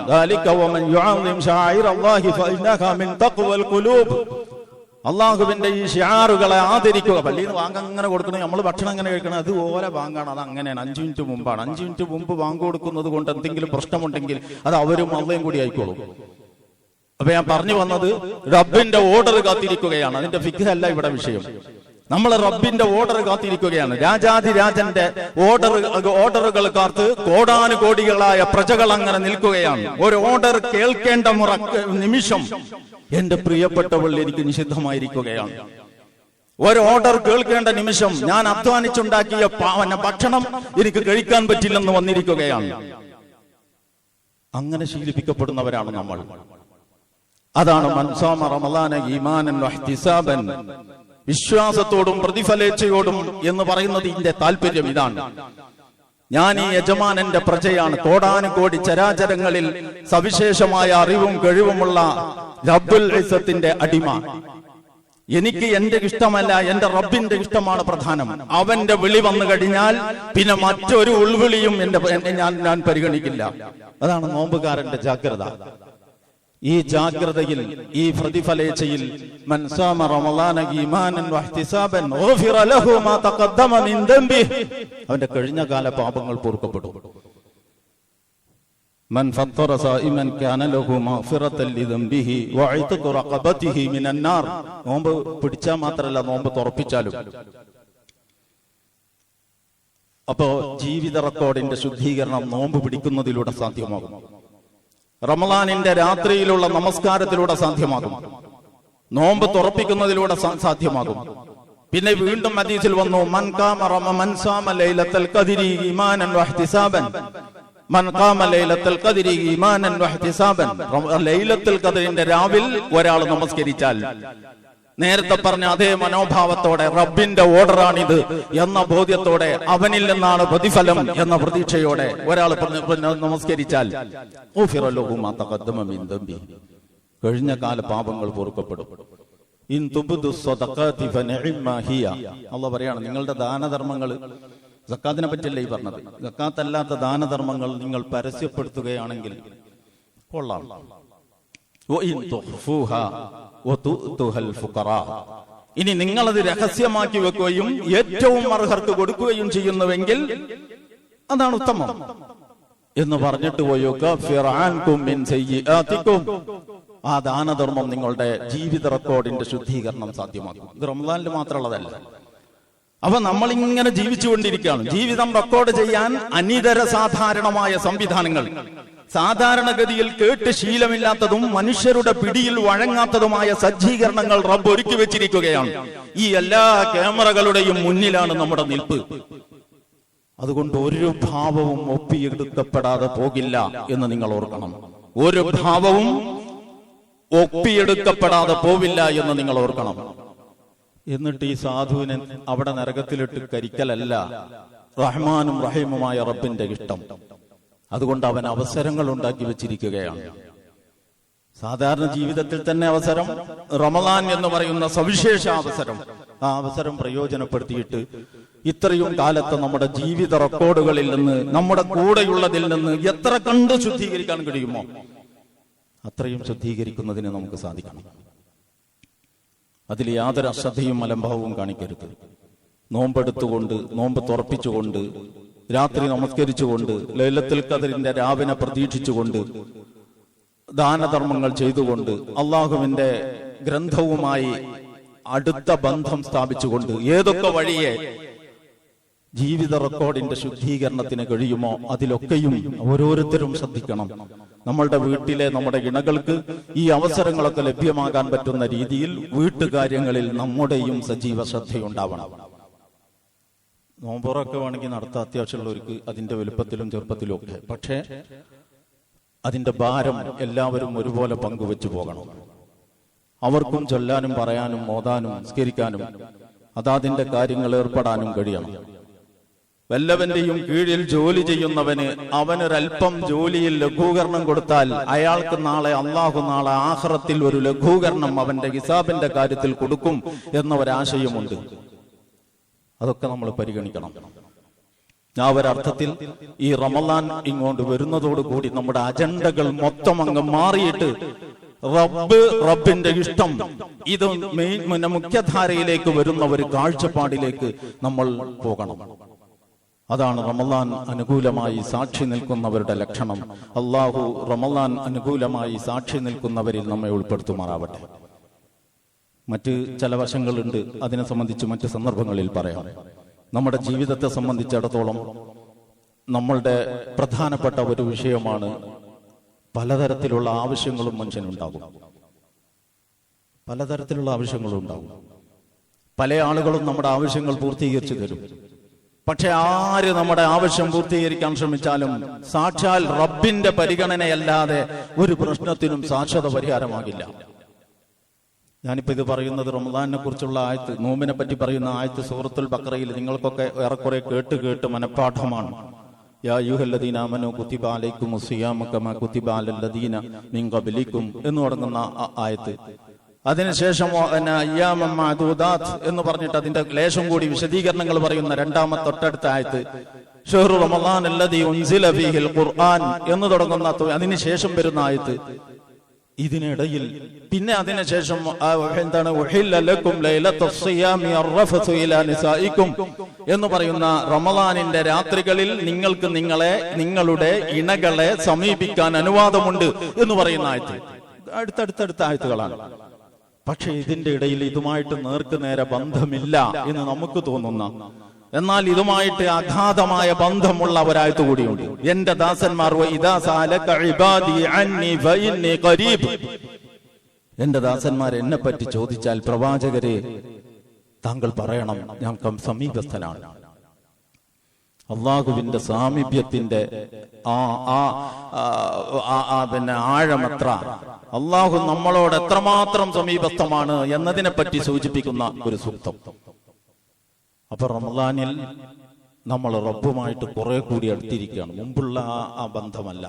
അള്ളാഹുവിന്റെ ഈ ഷിആറുകളെ ആദരിക്കുക. പള്ളിയിൽ നിന്ന് ബാങ്ക് അങ്ങനെ കൊടുക്കണം, നമ്മൾ ഭക്ഷണം അങ്ങനെ കഴിക്കണം, അത് ഓരോ ബാങ്കാണ്, അത് അങ്ങനെയാണ്. 5 മിനിറ്റ് മുമ്പാണ്. 5 മിനിറ്റ് മുമ്പ് ബാങ്ക് കൊടുക്കുന്നത് കൊണ്ട് എന്തെങ്കിലും പ്രശ്നമുണ്ടെങ്കിൽ അത് അവരും അള്ളയും കൂടി ആയിക്കോളും. അപ്പൊ ഞാൻ പറഞ്ഞു വന്നത്, റബ്ബിന്റെ ഓർഡർ കാത്തിരിക്കുകയാണ്. അതിന്റെ ഫിഖ് അല്ല ഇവിടെ വിഷയം. നമ്മൾ റബ്ബിന്റെ ഓർഡർ കാത്തിരിക്കുകയാണ്. രാജാതിരാജന്റെ ഓർഡറുകൾ കാത്ത് കോടാനുകോടികളായ പ്രജകൾ അങ്ങനെ നിൽക്കുകയാണ്. ഒരു ഓർഡർ കേൾക്കേണ്ട നിമിഷം എന്റെ പ്രിയപ്പെട്ടവൾ എനിക്ക് നിഷിദ്ധമായിരിക്കുകയാണ്. ഒരു ഓർഡർ കേൾക്കേണ്ട നിമിഷം ഞാൻ അധ്വാനിച്ചുണ്ടാക്കിയ ഭക്ഷണം എനിക്ക് കഴിക്കാൻ പറ്റില്ലെന്ന് വന്നിരിക്കുകയാണ്. അങ്ങനെ ശീലിപ്പിക്കപ്പെടുന്നവരാണ് നമ്മൾ. അതാണ് മൻ സാമ റമളാന ഈമാനൻ വഹ്തിസാബൻ, വിശ്വാസത്തോടും പ്രതിഫലേച്ഛയോടും എന്ന് പറയുന്നത് ഇതിന്റെ താല്പര്യം ഇതാണ്. ഞാൻ ഈ യജമാനന്റെ പ്രജയാണ്, കോടാനുകോടി ചരാചരങ്ങളിൽ സവിശേഷമായ അറിവും കഴിവുമുള്ള റബ്ബുൽ ഇസ്സത്തിന്റെ അടിമ. എനിക്ക് എന്റെ ഇഷ്ടമല്ല, എന്റെ റബ്ബിന്റെ ഇഷ്ടമാണ് പ്രധാനം. അവന്റെ വിളി വന്നു കഴിഞ്ഞാൽ പിന്നെ മറ്റൊരു ഉൾവിളിയും ഞാൻ പരിഗണിക്കില്ല. അതാണ് നോമ്പുകാരന്റെ ജാഗ്രത. ഈ ജാഗ്രതയിൽ, ഈ പ്രതിഫലേച്ഛയിൽ മൻ സാമ റമളാന ഈമാനൻ വഹ്തിസാബൻ ഗുഫിറ ലഹു മാ തഖദ്ദമ മിൻ ദംബിഹി, അവന്റെ കഴിഞ്ഞ കാല പാപങ്ങൾ പൊറുക്കപ്പെടും. മൻ ഫത്തറ സായിമൻ കാന ലഹു മഗ്ഫിറതൻ ലിദംബിഹി വഇത്ഖു റഖബതിഹി മിനൻ നാർ, നോമ്പ് പിടിച്ചാൽ മാത്രമല്ല നോമ്പ് തുറപ്പിച്ചാലും. അപ്പോ ജീവിത റെക്കോർഡിന്റെ ശുദ്ധീകരണം നോമ്പ് പിടിക്കുന്നതിലൂടെ സാധ്യമാകും. റമളാനിന്റെ രാത്രിയിലുള്ള നമസ്കാരത്തിലൂടെ സാധ്യമാകും. നോമ്പ് തുറപ്പിക്കുന്നതിലൂടെ സാധ്യമാകും. പിന്നെ വീണ്ടും ഹദീസിൽ വന്നു മൻ സാമ ലൈലത്തുൽ ഖദ്രി ഈമാനൻ വഹ്തിസാബൻ, മൻ ഖാമ ലൈലത്തുൽ ഖദ്രി ഈമാനൻ വഹ്തിസാബൻ, ലൈലത്തുൽ ഖദ്റിന്റെ രാവിൽ ഒരാൾ നമസ്കരിച്ചാൽ നേരത്തെ പറഞ്ഞ അതേ മനോഭാവത്തോടെ റബ്ബിന്റെ ഓർഡറാണിത് എന്ന ബോധ്യത്തോടെ അവനിൽ നിന്നാണ് പ്രതിഫലം എന്ന പ്രതീക്ഷയോടെ ഒരാൾ നമസ്കരിച്ചാൽ കഴിഞ്ഞ കാല പാപങ്ങൾ പൊറുക്കപ്പെടും. അല്ലാഹു പറയാണ്, നിങ്ങളുടെ ദാനധർമ്മങ്ങൾ, സക്കാത്തിനെ പറ്റിയല്ലേ ഈ പറഞ്ഞത്, സക്കാത്തല്ലാത്ത ദാനധർമ്മങ്ങൾ നിങ്ങൾ പരസ്യപ്പെടുത്തുകയാണെങ്കിൽ കൊള്ളാം. ഇനി നിങ്ങളത് രഹസ്യമാക്കി വെക്കുകയും ഏറ്റവും അർഹർക്ക് കൊടുക്കുകയും ചെയ്യുന്നുവെങ്കിൽ അതാണ് ഉത്തമം എന്ന് പറഞ്ഞിട്ട് പോയോ, ആ ദാനധർമ്മം നിങ്ങളുടെ ജീവിത റെക്കോർഡിന്റെ ശുദ്ധീകരണം സാധ്യമാക്കും. ഇത് റമളാനിൽ മാത്രമുള്ളതല്ല. അപ്പൊ നമ്മളിങ്ങനെ ജീവിച്ചുകൊണ്ടിരിക്കുകയാണ്. ജീവിതം റെക്കോർഡ് ചെയ്യാൻ അനിതര സാധാരണമായ സംവിധാനങ്ങൾ, സാധാരണഗതിയിൽ കേട്ട് ശീലമില്ലാത്തതും മനുഷ്യരുടെ പിടിയിൽ വഴങ്ങാത്തതുമായ സജ്ജീകരണങ്ങൾ റബ്ബ് ഒരുക്കി വെച്ചിരിക്കുകയാണ്. ഈ എല്ലാ ക്യാമറകളുടെയും മുന്നിലാണ് നമ്മുടെ നിൽപ്പ്. അതുകൊണ്ട് ഒരു ഭാവവും ഒപ്പിയെടുക്കപ്പെടാതെ പോകില്ല എന്ന് നിങ്ങൾ ഓർക്കണം. ഒരു ഭാവവും ഒപ്പിയെടുക്കപ്പെടാതെ പോവില്ല എന്ന് നിങ്ങൾ ഓർക്കണം. എന്നിട്ട് ഈ സാധുവിനെ അവിടെ നരകത്തിലിട്ട് കരിക്കലല്ല റഹ്മാനും റഹീമുമായ റബ്ബിന്റെ ഇഷ്ടം. അതുകൊണ്ട് അവൻ അവസരങ്ങൾ ഉണ്ടാക്കി വെച്ചിരിക്കുകയാണ്. സാധാരണ ജീവിതത്തിൽ തന്നെ അവസരം, റമളാൻ എന്ന് പറയുന്ന സവിശേഷ അവസരം, ആ അവസരം പ്രയോജനപ്പെടുത്തിയിട്ട് ഇത്രയും കാലത്ത് നമ്മുടെ ജീവിത റെക്കോർഡുകളിൽ നിന്ന്, നമ്മുടെ കൂടെയുള്ളതിൽ നിന്ന് എത്ര കണ്ട് ശുദ്ധീകരിക്കാൻ കഴിയുമോ അത്രയും ശുദ്ധീകരിക്കുന്നതിന് നമുക്ക് സാധിക്കണം. അതിൽ യാതൊരു അശ്രദ്ധയും അലംഭാവവും കാണിക്കരുത്. നോമ്പെടുത്തുകൊണ്ട്, നോമ്പ് തുറപ്പിച്ചുകൊണ്ട്, രാത്രി നമസ്കരിച്ചുകൊണ്ട്, ലൈലത്തുൽ ഖദ്റിന്റെ രാവിനെ പ്രതീക്ഷിച്ചുകൊണ്ട്, ദാനധർമ്മങ്ങൾ ചെയ്തുകൊണ്ട്, അള്ളാഹുവിന്റെ ഗ്രന്ഥവുമായി അടുത്ത ബന്ധം സ്ഥാപിച്ചുകൊണ്ട് ഏതൊക്കെ വഴിയെ ജീവിത റെക്കോർഡിന്റെ ശുദ്ധീകരണത്തിന് കഴിയുമോ അതിലൊക്കെയും ഓരോരുത്തരും ശ്രദ്ധിക്കണം. നമ്മളുടെ വീട്ടിലെ നമ്മുടെ ഇണകൾക്ക് ഈ അവസരങ്ങളൊക്കെ ലഭ്യമാകാൻ പറ്റുന്ന രീതിയിൽ വീട്ടുകാര്യങ്ങളിൽ നമ്മുടെയും സജീവ ശ്രദ്ധയുണ്ടാവണം. നോമ്പുറൊക്കെ വേണമെങ്കിൽ നടത്താൻ അത്യാവശ്യമുള്ളവർക്ക് അതിന്റെ വലുപ്പത്തിലും ചെറുപ്പത്തിലും ഒക്കെ. പക്ഷേ അതിന്റെ ഭാരം എല്ലാവരും ഒരുപോലെ പങ്കുവെച്ചു പോകണം. അവർക്കും ചൊല്ലാനും പറയാനും ഓതാനും നിസ്കരിക്കാനും അതാതിന്റെ കാര്യങ്ങൾ ഏർപ്പെടാനും കഴിയണം. വല്ലവന്റെയും കീഴിൽ ജോലി ചെയ്യുന്നവന് അവനൊരൽപ്പം ജോലിയിൽ ലഘൂകരണം കൊടുത്താൽ അയാൾക്ക് നാളെ അള്ളാഹു നാളെ ആഖിറത്തിൽ ഒരു ലഘൂകരണം അവന്റെ ഹിസാബിന്റെ കാര്യത്തിൽ കൊടുക്കും എന്ന ഒരാശയമുണ്ട്. അതൊക്കെ നമ്മൾ പരിഗണിക്കണം. ആ ഒരർത്ഥത്തിൽ ഈ റമളാൻ ഇങ്ങോട്ട് വരുന്നതോടുകൂടി നമ്മുടെ അജണ്ടകൾ മൊത്തം അങ്ങ് മാറിയിട്ട് റബ്ബിന്റെ ഇഷ്ടം, ഇത് മുഖ്യധാരയിലേക്ക് വരുന്ന ഒരു കാഴ്ചപ്പാടിലേക്ക് നമ്മൾ പോകണം. അതാണ് റമളാൻ അനുകൂലമായി സാക്ഷി നിൽക്കുന്നവരുടെ ലക്ഷണം. അള്ളാഹു റമളാൻ അനുകൂലമായി സാക്ഷി നിൽക്കുന്നവരിൽ നമ്മെ ഉൾപ്പെടുത്തുമാറാവട്ടെ. മറ്റ് ചില വശങ്ങളുണ്ട്, അതിനെ സംബന്ധിച്ച് മറ്റ് സന്ദർഭങ്ങളിൽ പറയാം. നമ്മുടെ ജീവിതത്തെ സംബന്ധിച്ചിടത്തോളം നമ്മളുടെ പ്രധാനപ്പെട്ട ഒരു വിഷയമാണ് പലതരത്തിലുള്ള ആവശ്യങ്ങളും മനുഷ്യനുണ്ടാകും. പലതരത്തിലുള്ള ആവശ്യങ്ങളും ഉണ്ടാകും. പല ആളുകളും നമ്മുടെ ആവശ്യങ്ങൾ പൂർത്തീകരിച്ചു തരും. പക്ഷെ ആര് നമ്മുടെ ആവശ്യം പൂർത്തീകരിക്കാൻ ശ്രമിച്ചാലും സാക്ഷാൽ റബ്ബിന്റെ പരിഗണനയല്ലാതെ ഒരു പ്രശ്നത്തിനും ശാശ്വത പരിഹാരമാകില്ല. ഞാനിപ്പോ ഇത് പറയുന്നത് റമദാനിനെ കുറിച്ചുള്ള ആയത്ത്, നോമ്പിനെ പറ്റി പറയുന്ന ആയത്ത് സൂറത്തുൽ ബഖറയിൽ നിങ്ങൾക്കൊക്കെ ഏറെക്കുറെ കേട്ട് മനഃപാഠമാണ്. യാ അയ്യുഹല്ലദീന ആമനൂ കുതിബ അലൈക്കുമുസ് സിയാമു കമാ കുതിബ അലല്ലദീന മിൻ ഖബ്ലിക്കും എന്ന് തുടങ്ങുന്ന ആയത്ത്. അതിനുശേഷം അയ്യാമൻ മഅദൂദാത്ത് എന്ന് പറഞ്ഞിട്ട് അതിന്റെ ലേശം കൂടി വിശദീകരണങ്ങൾ പറയുന്ന രണ്ടാമത്തെ തൊട്ടടുത്ത ആയത്ത് ശഹ്റു റമളാൻ അല്ലദീ ഉൻസില ഫീഹിൽ ഖുർആൻ എന്ന് തുടങ്ങുന്ന അതിനുശേഷം വരുന്ന ആയത്ത്. ഇതിനിടയിൽ പിന്നെ അതിനുശേഷം എന്താണ് ഉഹില്ല ലക്കും ലൈലത്തുസ് സിയാമി അർറഫതു ഇലാ നിസായിക്കും എന്ന് പറയുന്ന റമളാനിന്റെ രാത്രികളിൽ നിങ്ങൾക്ക് നിങ്ങളുടെ ഇണകളെ സമീപിക്കാൻ അനുവാദമുണ്ട് എന്ന് പറയുന്ന ആയത്ത്. അടുത്തടുത്ത ആയത്തുകളാണ്. പക്ഷെ ഇതിന്റെ ഇടയിൽ ഇതുമായിട്ട് നേർക്കുനേരെ ബന്ധമില്ല എന്ന് നമുക്ക് തോന്നുന്ന, എന്നാൽ ഇതുമായിട്ട് അഗാധമായ ബന്ധമുള്ള ഒരായത്ത് കൂടിയുണ്ട്. എന്റെ ദാസന്മാർ എന്റെ ദാസന്മാർ എന്നെ പറ്റി ചോദിച്ചാൽ പ്രവാചകരെ താങ്കൾ പറയണം ഞാൻ സമീപസ്ഥനാണ്. അള്ളാഹുവിന്റെ സാമീപ്യത്തിന്റെ പിന്നെ ആഴമത്ര, അള്ളാഹു നമ്മളോട് എത്രമാത്രം സമീപസ്ഥമാണ് എന്നതിനെ പറ്റി സൂചിപ്പിക്കുന്ന ഒരു സൂക്തം. അപ്പൊ റമളാനിൽ നമ്മൾ റബ്ബുമായിട്ട് കുറെ കൂടി അടുത്തിരിക്കുകയാണ്, മുമ്പുള്ള ആ ബന്ധമല്ല.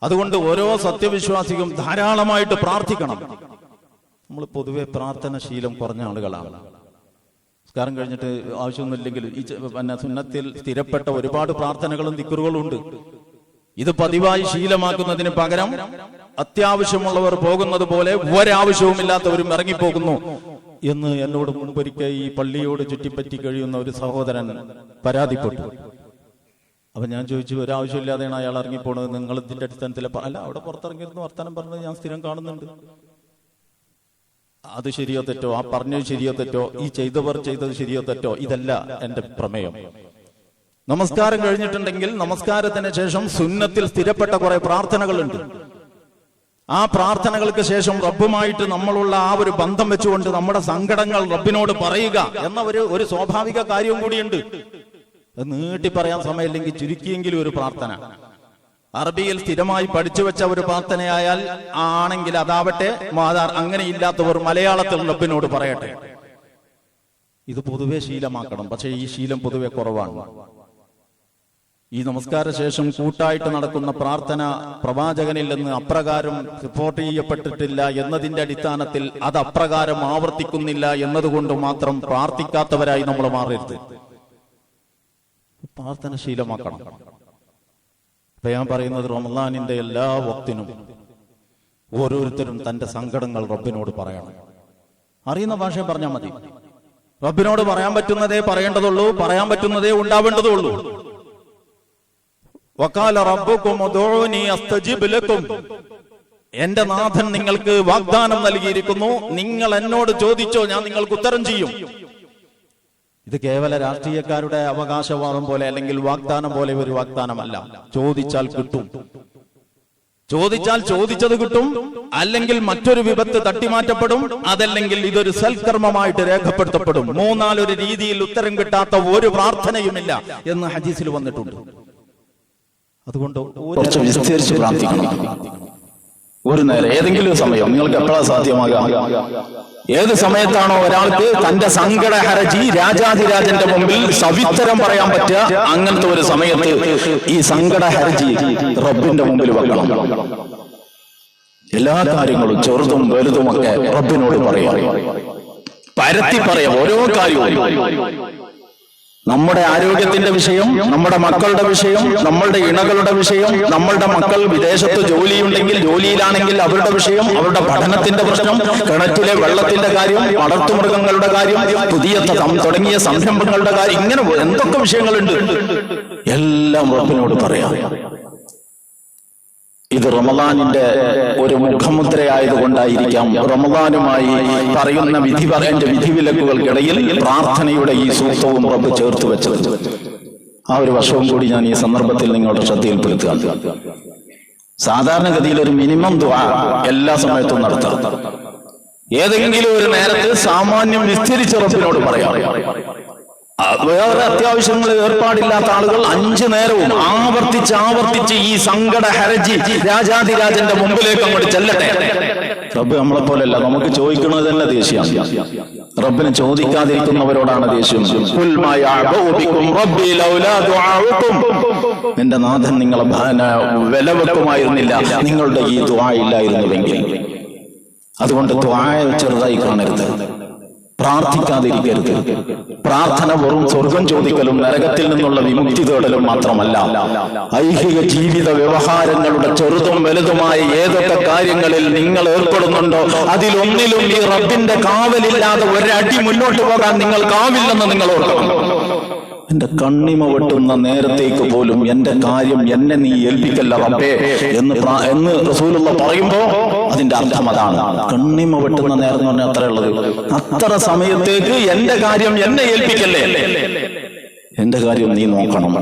അതുകൊണ്ട് ഓരോ സത്യവിശ്വാസിക്കും ധാരാളമായിട്ട് പ്രാർത്ഥിക്കണം. നമ്മൾ പൊതുവെ പ്രാർത്ഥനാശീലം കുറഞ്ഞ ആളുകളാണ്. നിസ്കാരം കഴിഞ്ഞിട്ട് ആവശ്യമൊന്നുമില്ലെങ്കിൽ ഈ സുന്നത്തിൽ സ്ഥിരപ്പെട്ട ഒരുപാട് പ്രാർത്ഥനകളും ദിക്റുകളും ഉണ്ട്. ഇത് പതിവായി ശീലമാക്കുന്നതിന് പകരം അത്യാവശ്യമുള്ളവർ പോകുന്നത് പോലെ ഒരാവശ്യവുമില്ലാത്തവരും ഇറങ്ങിപ്പോകുന്നു എന്ന് എന്നോട് മുൻപൊരിക്കൽ ഈ പള്ളിയോട് ചുറ്റിപ്പറ്റി കഴിയുന്ന ഒരു സഹോദരൻ പരാതിപ്പെട്ടു. അപ്പൊ ഞാൻ ചോദിച്ചു, ഒരാവശ്യമില്ലാതെയാണ് അയാൾ ഇറങ്ങിപ്പോണത്, നിങ്ങൾ ഇതിന്റെ അടിസ്ഥാനത്തിൽ അല്ല, അവിടെ പുറത്തിറങ്ങിയിരുന്ന വർത്തമാനം പറഞ്ഞത് ഞാൻ സ്ഥിരം കാണുന്നുണ്ട്. അത് ശരിയോ തെറ്റോ, ആ പറഞ്ഞത് ശരിയോ തെറ്റോ, ഈ ചെയ്തവർ ചെയ്തത് ശരിയോ തെറ്റോ, ഇതല്ല എന്റെ പ്രമേയം. നമസ്കാരം കഴിഞ്ഞിട്ടുണ്ടെങ്കിൽ നമസ്കാരത്തിന് ശേഷം സുന്നത്തിൽ സ്ഥിരപ്പെട്ട കുറെ പ്രാർത്ഥനകളുണ്ട്. ആ പ്രാർത്ഥനകൾക്ക് ശേഷം റബ്ബുമായിട്ട് നമ്മളുള്ള ആ ഒരു ബന്ധം വെച്ചുകൊണ്ട് നമ്മുടെ സങ്കടങ്ങൾ റബ്ബിനോട് പറയുക എന്ന ഒരു സ്വാഭാവിക കാര്യവും കൂടിയുണ്ട്. അത് നീട്ടി പറയാൻ സമയമില്ലെങ്കിൽ ചുരുക്കിയെങ്കിലും ഒരു പ്രാർത്ഥന, അറബിയിൽ സ്ഥിരമായി പഠിച്ചു വെച്ച ഒരു പ്രാർത്ഥനയായാൽ ആണെങ്കിൽ അതാവട്ടെ, അങ്ങനെ ഇല്ലാത്തവർ മലയാളത്തിൽ റബ്ബിനോട് പറയട്ടെ. ഇത് പൊതുവെ ശീലമാക്കണം. പക്ഷെ ഈ ശീലം പൊതുവെ കുറവാണ്. ഈ നമസ്കാര ശേഷം കൂട്ടായിട്ട് നടക്കുന്ന പ്രാർത്ഥന പ്രവാചകനിൽ നിന്ന് അപ്രകാരം റിപ്പോർട്ട് ചെയ്യപ്പെട്ടിട്ടില്ല എന്നതിന്റെ അടിസ്ഥാനത്തിൽ അത് അപ്രകാരം ആവർത്തിക്കുന്നില്ല എന്നതുകൊണ്ട് മാത്രം പ്രാർത്ഥിക്കാത്തവരായി നമ്മൾ മാറരുത്. പ്രാർത്ഥന ശീലമാക്കണം. ഇപ്പൊ ഞാൻ പറയുന്നത് റമളാനിന്റെ എല്ലാ വക്തിനും ഓരോരുത്തരും തന്റെ സങ്കടങ്ങൾ റബ്ബിനോട് പറയണം. അറിയുന്ന ഭാഷ പറഞ്ഞാൽ മതി. റബ്ബിനോട് പറയാൻ പറ്റുന്നതേ പറയേണ്ടതുള്ളൂ, പറയാൻ പറ്റുന്നതേ ഉണ്ടാവേണ്ടതുള്ളൂ. വഖാല റബ്ബുകും ഉദ്ഊനി അസ്തജിബ് ലക്കും. എന്റെ നാഥൻ നിങ്ങൾക്ക് വാഗ്ദാനം നൽകിയിരിക്കുന്നു, നിങ്ങൾ എന്നോട് ചോദിച്ചോ, ഞാൻ നിങ്ങൾക്ക് ഉത്തരം ചെയ്യും. ഇത് കേവല രാഷ്ട്രീയക്കാരുടെ അവകാശവാദം പോലെ അല്ലെങ്കിൽ വാഗ്ദാനം പോലെ ഒരു വാഗ്ദാനമല്ല. ചോദിച്ചാൽ കിട്ടും, ചോദിച്ചാൽ ചോദിച്ചത് കിട്ടും, അല്ലെങ്കിൽ മറ്റൊരു വിപത്ത് തട്ടിമാറ്റപ്പെടും, അതല്ലെങ്കിൽ ഇതൊരു സൽക്കർമ്മമായിട്ട് രേഖപ്പെടുത്തപ്പെടും. മൂന്നാലൊരു രീതിയിൽ ഉത്തരം കിട്ടാത്ത ഒരു പ്രാർത്ഥനയുമില്ല എന്ന് ഹദീസിൽ വന്നിട്ടുണ്ട്. അതുകൊണ്ട് കുറച്ച് വിസ്തരിച്ച് പ്രാർത്ഥിക്കണം. ഒരു നേരം ഏതെങ്കിലും സമയം നിങ്ങൾക്ക് എപ്പോഴാണ് സാധ്യമാകാം? ഏത് സമയത്താണോ ഒരാൾക്ക് തന്റെ സങ്കട ഹർജി രാജാധിരാജന്റെ മുമ്പിൽ സവിത്തരം പറയാൻ പറ്റുക, അങ്ങനത്തെ ഒരു സമയത്ത് ഈ സങ്കട ഹർജി റബ്ബിന്റെ മുമ്പിൽ വെക്കണം. എല്ലാ കാര്യങ്ങളും ചെറുതും വലുതുമൊക്കെ റബ്ബിനോട് പറയാം, പരത്തി പറയാം. ഓരോ കാര്യവും, നമ്മുടെ ആരോഗ്യത്തിന്റെ വിഷയം, നമ്മുടെ മക്കളുടെ വിഷയം, നമ്മളുടെ ഇണകളുടെ വിഷയം, നമ്മളുടെ മക്കൾ വിദേശത്ത് ജോലിയുണ്ടെങ്കിൽ ജോലിയിലാണെങ്കിൽ അവരുടെ വിഷയം, അവരുടെ പഠനത്തിന്റെ പ്രശ്നം, കിണറ്റിലെ വെള്ളത്തിന്റെ കാര്യം, വളർത്തുമൃഗങ്ങളുടെ കാര്യം, പുതിയ തുടങ്ങിയ സംരംഭങ്ങളുടെ കാര്യം, ഇങ്ങനെ എന്തൊക്കെ വിഷയങ്ങളുണ്ട് എല്ലാം റബ്ബിനോട് പറയാം. ഇത് റമളാനിന്റെ ഒരു മുഖമുദ്രയായതുകൊണ്ടായിരിക്കാം റമളാനുമായി പറയുന്ന വിധിവിലക്കുകൾക്കിടയിൽ പ്രാർത്ഥനയുടെ ഈ സൂക്തവും റബ്ബ് ചേർത്ത് വെച്ചത്. ആ ഒരു വശവും കൂടി ഞാൻ ഈ സന്ദർഭത്തിൽ നിങ്ങളുടെ ശ്രദ്ധയിൽപ്പെടുത്തുക. സാധാരണഗതിയിൽ ഒരു മിനിമം ദുആ എല്ലാ സമയത്തും നടത്താം. ഏതെങ്കിലും ഒരു നേരത്ത് സാമാന്യം വിസ്തരിച്ച് റബ്ബിനോട് പറയാം. വേറെ അത്യാവശ്യങ്ങൾ ഏർപ്പാടില്ലാത്ത ആളുകൾ 5 നേരവും ആവർത്തിച്ച് ഈ സങ്കട ഹർജി രാജാതിരാജന്റെ മുമ്പിലേക്ക് അങ്ങോട്ട് ചെല്ലട്ടെ. റബ്ബ് നമ്മളെ പോലെയല്ല, നമുക്ക് ചോദിക്കുന്നത് തന്നെ ദേഷ്യം. റബ്ബിന് ചോദിക്കാതിരിക്കുന്നവരോടാണ് ദേഷ്യം. എന്റെ നാഥൻ നിങ്ങളെ വില വെക്കുമായിരുന്നില്ല നിങ്ങളുടെ ഈ ദുആ ഇല്ലായിരുന്നുവെങ്കിൽ. അതുകൊണ്ട് ദുആ ചെറുതായി കാണരുത്, പ്രാർത്ഥിക്കാതിരിക്കരുത്. പ്രാർത്ഥന വെറും സ്വർഗം ചോദിക്കലും നരകത്തിൽ നിന്നുള്ള വിമുക്തി തേടലും മാത്രമല്ല, ഐഹിക ജീവിത വ്യവഹാരങ്ങളുടെ ചെറുതും വലുതുമായ ഏതൊക്കെ കാര്യങ്ങളിൽ നിങ്ങൾ ഏർപ്പെടുന്നുണ്ടോ അതിലൊന്നിലും ഈ റബ്ബിന്റെ കാവലില്ലാതെ ഒരടി മുന്നോട്ട് പോകാൻ നിങ്ങൾക്കാവില്ലെന്ന് നിങ്ങൾ ഓർക്കണം. എന്റെ കണ്ണിമ വെട്ടുന്ന നേരത്തേക്ക് പോലും എന്റെ കാര്യം എന്നെ നീ ഏൽപ്പിക്കല്ല റബ്ബേ എന്ന് റസൂലുള്ള പറയുമ്പോ അതിന്റെ അർത്ഥം അതാണ്. കണ്ണിമ വെട്ടുന്ന നേരം എന്ന് പറഞ്ഞാൽ അത്ര ഉള്ളത്, അത്ര സമയത്തേക്ക് എന്റെ കാര്യം എന്നെ ഏൽപ്പിക്കല്ലേ, എന്റെ കാര്യം നീ നോക്കണം.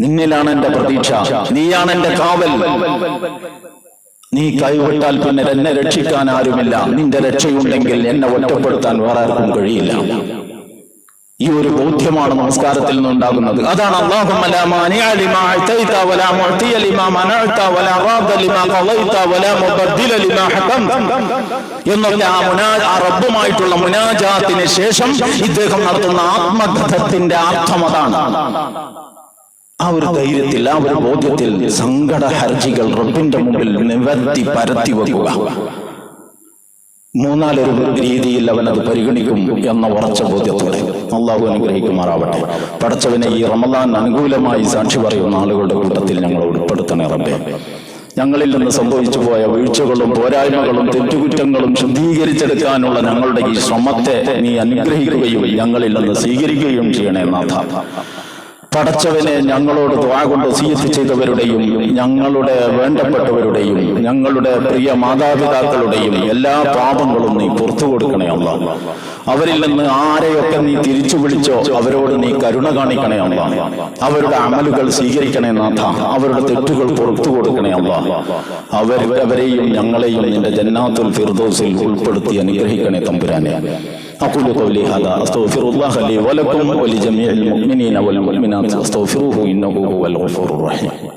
നിന്നിലാണ് എന്റെ പ്രതീക്ഷ, നീയാണ് എന്റെ കാവൽ. നീ കൈവിട്ടാൽ പിന്നെ എന്നെ രക്ഷിക്കാൻ ആരുമില്ല. നിന്റെ രക്ഷയുണ്ടെങ്കിൽ എന്നെ ഒറ്റപ്പെടുത്താൻ വേറെ ആർക്കും കഴിയില്ല. ഈ ഒരു ബോധ്യമാണ് നമസ്കാരത്തിൽ നിന്നുണ്ടാകുന്നത്. അതാണ് അല്ലാഹുമ്മ ലാ മാനിഅ ലിമാ അഅതൈത വലാ മുഅതിയ ലിമാ മനഅത വലാ റാദ ലിമാ ഖളൈത വലാ മുബദ്ദില ലിമാ ഹകംത എന്നുള്ള ആ റബ്ബുമായിട്ടുള്ള മുനാജാത്തിന് ശേഷം ഇദ്ദേഹം നടത്തുന്ന ആത്മകഥത്തിന്റെ അർത്ഥം അതാണ്. ആ ഒരു ധൈര്യത്തിൽ, ആ ഒരു ബോധ്യത്തിൽ സങ്കട ഹർജികൾ റബ്ബിന്റെ മുമ്പിൽ നിവർത്തി പരത്തി വെക്കുക. മൂന്നാലൊരു രീതിയിൽ അവനത് പരിഗണിക്കും എന്ന ഉറച്ച ബോധ്യത്തോടെ അള്ളാഹു അനുഗ്രഹിക്കുമാറാവട്ടെ. പടച്ചവനെ ഈ റമദാൻ അനുകൂലമായി സാക്ഷി പറയുന്ന ആളുകളുടെ കൂട്ടത്തിൽ ഞങ്ങൾ ഉൾപ്പെടുത്തണേ റബ്ബേ. ഞങ്ങളിൽ നിന്ന് സംഭവിച്ചു പോയ വീഴ്ചകളും പോരായ്മകളും തെറ്റുകുറ്റങ്ങളും ശുദ്ധീകരിച്ചെടുക്കാനുള്ള ഞങ്ങളുടെ ഈ ശ്രമത്തെ നീ അനുഗ്രഹിക്കുകയും ഞങ്ങളിൽ നിന്ന് സ്വീകരിക്കുകയും ചെയ്യണേ നാഥ. പടച്ചവനെ, ഞങ്ങളോട് ദുആ കൊണ്ട് വസിയത്ത് ചെയ്തവരുടെയും ഞങ്ങളുടെ വേണ്ടപ്പെട്ടവരുടെയും ഞങ്ങളുടെ പ്രിയ മാതാപിതാക്കളുടെയും എല്ലാ പാപങ്ങളും നീ പുറത്തു കൊടുക്കണേ അല്ലാഹ്. അവരിൽ നിന്ന് ആരെയൊക്കെ നീ തിരിച്ചു വിളിച്ചോ അവരോട് നീ കരുണ കാണിക്കണേ അല്ലാഹ്. അവരുടെ അമലുകൾ സ്വീകരിക്കണേ നാഥ. അവരുടെ തെറ്റുകൾ പുറത്തു കൊടുക്കണേ അല്ലാഹ്. അവരെയും ഞങ്ങളെയും നിന്റെ ജന്നാത്തുൽ ഫിർദൗസിൽ ഉൾപ്പെടുത്തി അനുഗ്രഹിക്കണേ തമ്പുരാനെ. أقول قولي هذا أستغفر الله لي ولكم ولجميع المؤمنين والمؤمنات أستغفروه إنه هو الغفور الرحيم.